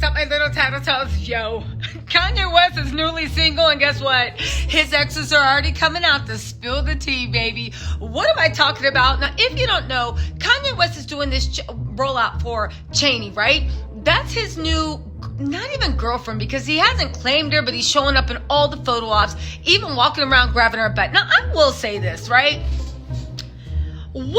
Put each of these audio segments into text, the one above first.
what's up, my little Tattle Tells? Yo, Kanye West is newly single, and guess what? His exes are already coming out to spill the tea, baby. What am I talking about? Now, if you don't know, Kanye West is doing this rollout for Cheney, right? That's his new, not even girlfriend, because he hasn't claimed her, but he's showing up in all the photo ops, even walking around grabbing her butt. Now, I will say this, right? What?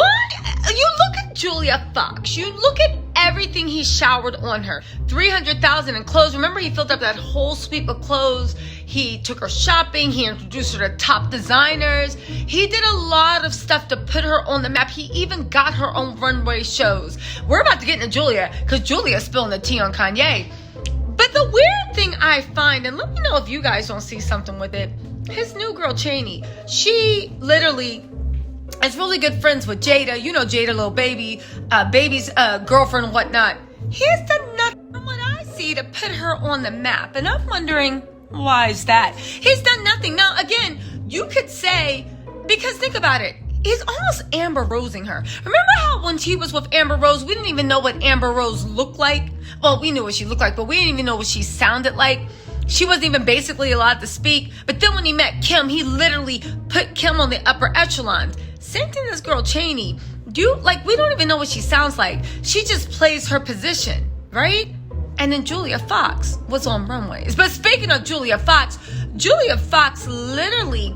You look at Julia Fox. You look at everything he showered on her. $300,000 in clothes. Remember, he filled up that whole sweep of clothes. He took her shopping. He introduced her to top designers. He did a lot of stuff to put her on the map. He even got her on runway shows. We're about to get into Julia, because Julia's spilling the tea on Kanye. But the weird thing I find, and let me know if you guys don't see something with it, his new girl, Cheney, she literally is really good friends with Jada. You know Jada, little baby's girlfriend and whatnot. He has done nothing from what I see to put her on the map. And I'm wondering, why is that? He's done nothing. Now, again, you could say, because think about it, he's almost Amber Rosing her. Remember how when he was with Amber Rose, we didn't even know what Amber Rose looked like? Well, we knew what she looked like, but we didn't even know what she sounded like. She wasn't even basically allowed to speak. But then when he met Kim, he literally put Kim on the upper echelons. Same thing as girl Cheney. We don't even know what she sounds like. She just plays her position, right? And then Julia Fox was on runways. But speaking of Julia Fox literally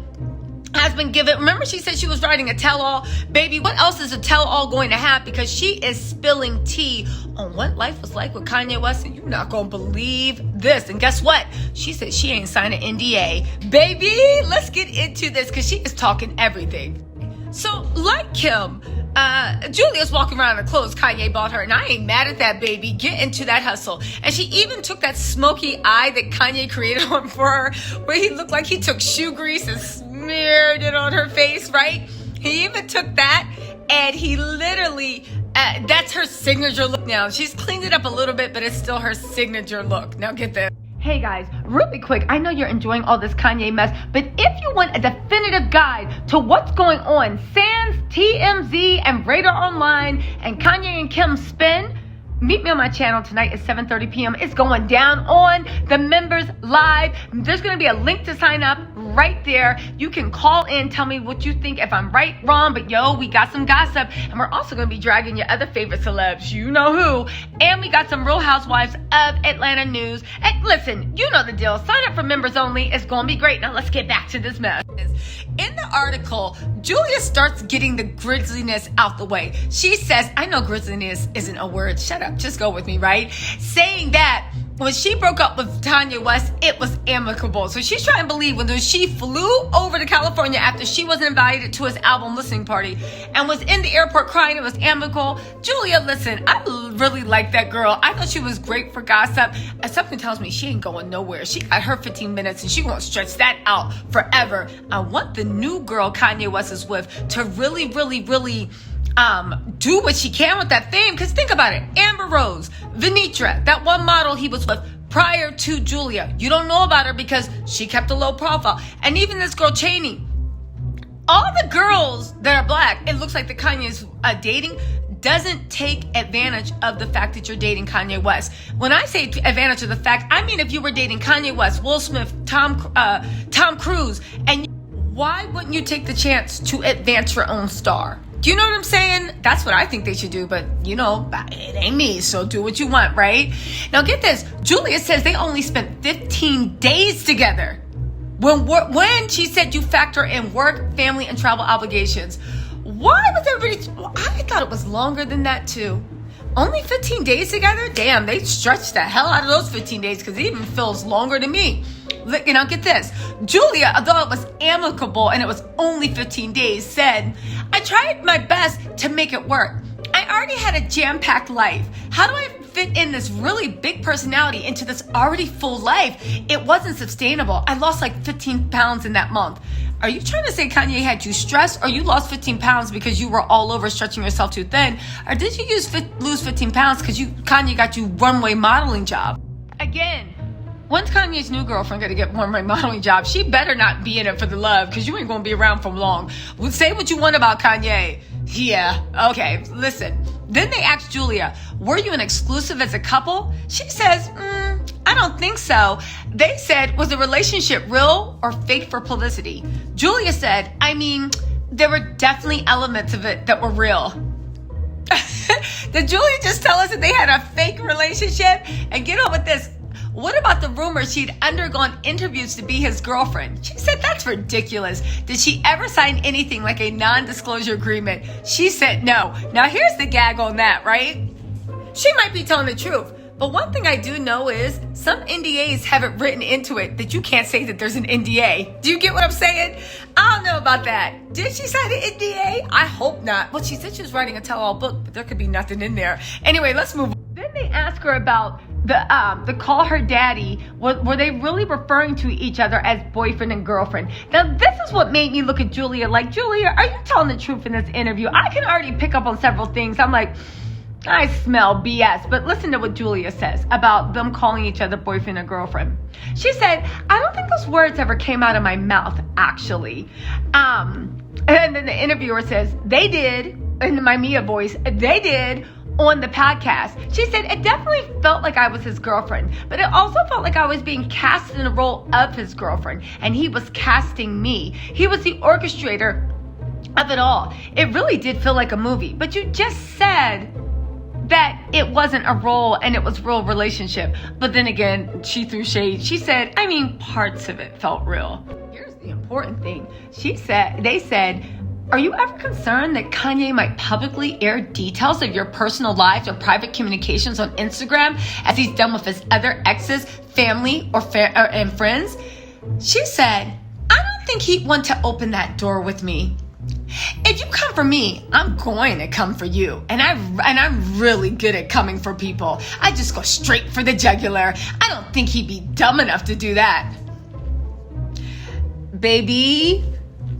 has been given, remember she said she was writing a tell-all? Baby, what else is a tell-all going to have? Because she is spilling tea on what life was like with Kanye West, and you're not going to believe this. And guess what? She said she ain't signed an NDA. Baby, let's get into this, because she is talking everything. So, like Kim, Julia's walking around in the clothes Kanye bought her, and I ain't mad at that, baby. Get into that hustle. And she even took that smoky eye that Kanye created on for her, where he looked like he took shoe grease and smeared it on her face, right? He even took that, and he literally, that's her signature look now. She's cleaned it up a little bit, but it's still her signature look. Now get this. Hey guys, really quick, I know you're enjoying all this Kanye mess, but if you want a definitive guide to what's going on sans TMZ and Radar Online and Kanye and Kim spin, meet me on my channel tonight at 7:30 p.m. It's going down on the Members Live. There's going to be a link to sign up right there. You can call in, tell me what you think, if I'm right, wrong, but yo, we got some gossip, and we're also going to be dragging your other favorite celebs, you know who, and we got some Real Housewives of Atlanta news. And listen, you know the deal. Sign up for members only. It's going to be great. Now let's get back to this mess. In the article, Julia starts getting the grisliness out the way. She says, I know grisliness isn't a word. Shut up. Just go with me, right? Saying that when she broke up with Kanye West, it was amicable. So she's trying to believe when she flew over to California after she wasn't invited to his album listening party and was in the airport crying it was amicable. Julia, listen, I really like that girl. I thought she was great for gossip. And something tells me she ain't going nowhere. She got her 15 minutes and she won't stretch that out forever. I want the new girl Kanye West is with to really do what she can with that fame. Because think about it. Amber Rose, Venitra, that one model he was with prior to Julia. You don't know about her because she kept a low profile. And even this girl Cheney. All the girls that are black, it looks like that Kanye's dating, doesn't take advantage of the fact that you're dating Kanye West. When I say advantage of the fact, I mean if you were dating Kanye West, Will Smith, Tom Cruise, and why wouldn't you take the chance to advance your own star? Do you know what I'm saying? That's what I think they should do, but you know, it ain't me, so do what you want, right? Now get this, Julia says they only spent 15 days together. When she said you factor in work, family, and travel obligations. Why was everybody, I thought it was longer than that too. Only 15 days together? Damn, they stretched the hell out of those 15 days because it even feels longer to me. Look, now get this. Julia, although it was amicable and it was only 15 days, said, I tried my best to make it work. I already had a jam-packed life. How do I fit in this really big personality into this already full life? It wasn't sustainable. I lost like 15 pounds in that month. Are you trying to say Kanye had you stressed, or you lost 15 pounds because you were all over stretching yourself too thin? Or did you lose 15 pounds because Kanye got you runway modeling job? Again, when's Kanye's new girlfriend going to get runway modeling job? She better not be in it for the love, because you ain't going to be around for long. Say what you want about Kanye. Yeah, okay, listen. Then they asked Julia, were you an exclusive as a couple? She says, I don't think so. They said, was the relationship real or fake for publicity? Julia said, there were definitely elements of it that were real. Did Julia just tell us that they had a fake relationship? And get on with this. What about the rumor she'd undergone interviews to be his girlfriend? She said, that's ridiculous. Did she ever sign anything like a non-disclosure agreement? She said no. Now here's the gag on that, right? She might be telling the truth. But one thing I do know is some NDAs have it written into it that you can't say that there's an NDA. Do you get what I'm saying? I don't know about that. Did she sign an NDA? I hope not. Well, she said she was writing a tell-all book, but there could be nothing in there. Anyway, let's move on. Then they ask her about the call her daddy. Were they really referring to each other as boyfriend and girlfriend? Now, this is what made me look at Julia like, Julia, are you telling the truth in this interview? I can already pick up on several things. I'm like, I smell BS, but listen to what Julia says about them calling each other boyfriend and girlfriend. She said, I don't think those words ever came out of my mouth, actually. And then the interviewer says, they did, in my Mia voice, they did on the podcast. She said, it definitely felt like I was his girlfriend, but it also felt like I was being cast in the role of his girlfriend, and he was casting me. He was the orchestrator of it all. It really did feel like a movie, but you just said that it wasn't a role and it was real relationship. But then again, she threw shade. She said, parts of it felt real. Here's the important thing. They said, are you ever concerned that Kanye might publicly air details of your personal lives or private communications on Instagram as he's done with his other exes, family, and friends? She said, I don't think he'd want to open that door with me. If you come for me, I'm going to come for you. And I'm really good at coming for people. I just go straight for the jugular. I don't think he'd be dumb enough to do that. Baby,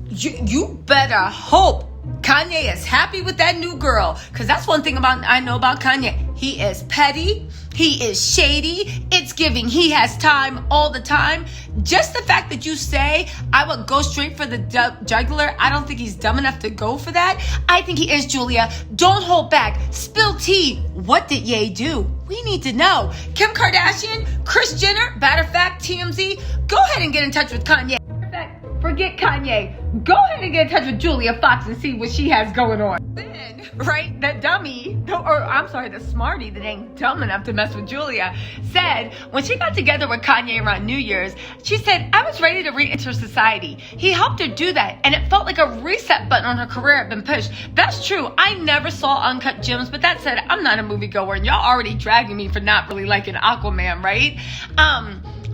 you better hope Kanye is happy with that new girl. Because that's one thing I know about Kanye. He is petty. He is shady. It's giving he has time all the time. Just the fact that you say I would go straight for the jugular, I don't think he's dumb enough to go for that. I think he is, Julia. Don't hold back. Spill tea. What did Ye do? We need to know. Kim Kardashian, Kris Jenner, matter of fact, TMZ, go ahead and get in touch with Kanye. Matter of fact, forget Kanye. Go ahead and get in touch with Julia Fox and see what she has going on. Then, right, the smarty that ain't dumb enough to mess with Julia, said when she got together with Kanye around New Year's, she said, I was ready to re-enter society. He helped her do that, and it felt like a reset button on her career had been pushed. That's true. I never saw Uncut Gems, but that said, I'm not a moviegoer, and y'all already dragging me for not really liking Aquaman, right?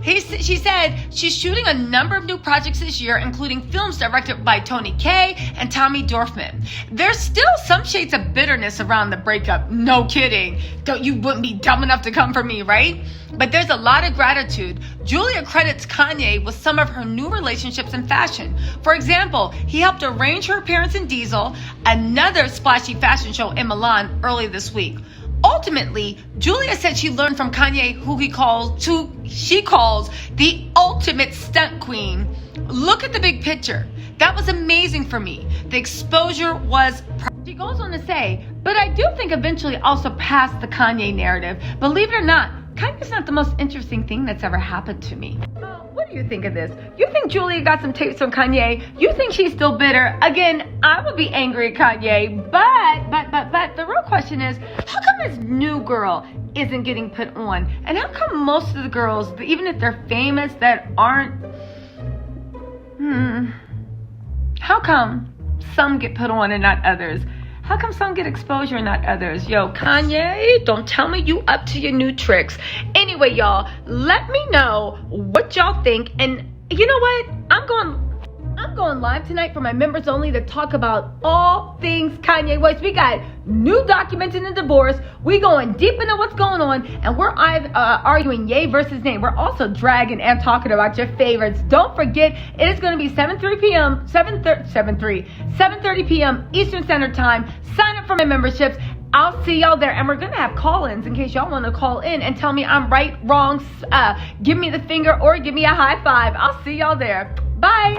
She said she's shooting a number of new projects this year, including films directed by Tony Kaye and Tommy Dorfman. There's still some shades of bitterness around the breakup. No kidding. You wouldn't be dumb enough to come for me, right? But there's a lot of gratitude. Julia credits Kanye with some of her new relationships in fashion. For example, he helped arrange her appearance in Diesel, another splashy fashion show in Milan early this week. Ultimately, Julia said she learned from Kanye who she calls the ultimate stunt queen. Look at the big picture. That was amazing for me. The exposure was... She goes on to say, but I do think eventually I'll surpass the Kanye narrative. Believe it or not, Kanye's not the most interesting thing that's ever happened to me. What do you think of this? You think Julia got some tapes from Kanye? You think she's still bitter? Again, I would be angry at Kanye, but the real question is, how come this new girl isn't getting put on? And how come most of the girls, even if they're famous, that aren't... How come some get put on and not others? How come some get exposure and not others? Yo, Kanye, don't tell me you up to your new tricks. Anyway, y'all, let me know what y'all think. And you know what? I'm going live tonight for my members only to talk about all things Kanye West. We got new documents in the divorce. We going deep into what's going on, and we're arguing Ye versus Nay. We're also dragging and talking about your favorites. Don't forget, it is going to be 7:30 p.m. Eastern Standard Time. Sign up for my memberships. I'll see y'all there, and we're gonna have call-ins in case y'all want to call in and tell me I'm right, wrong, give me the finger, or give me a high five. I'll see y'all there. Bye.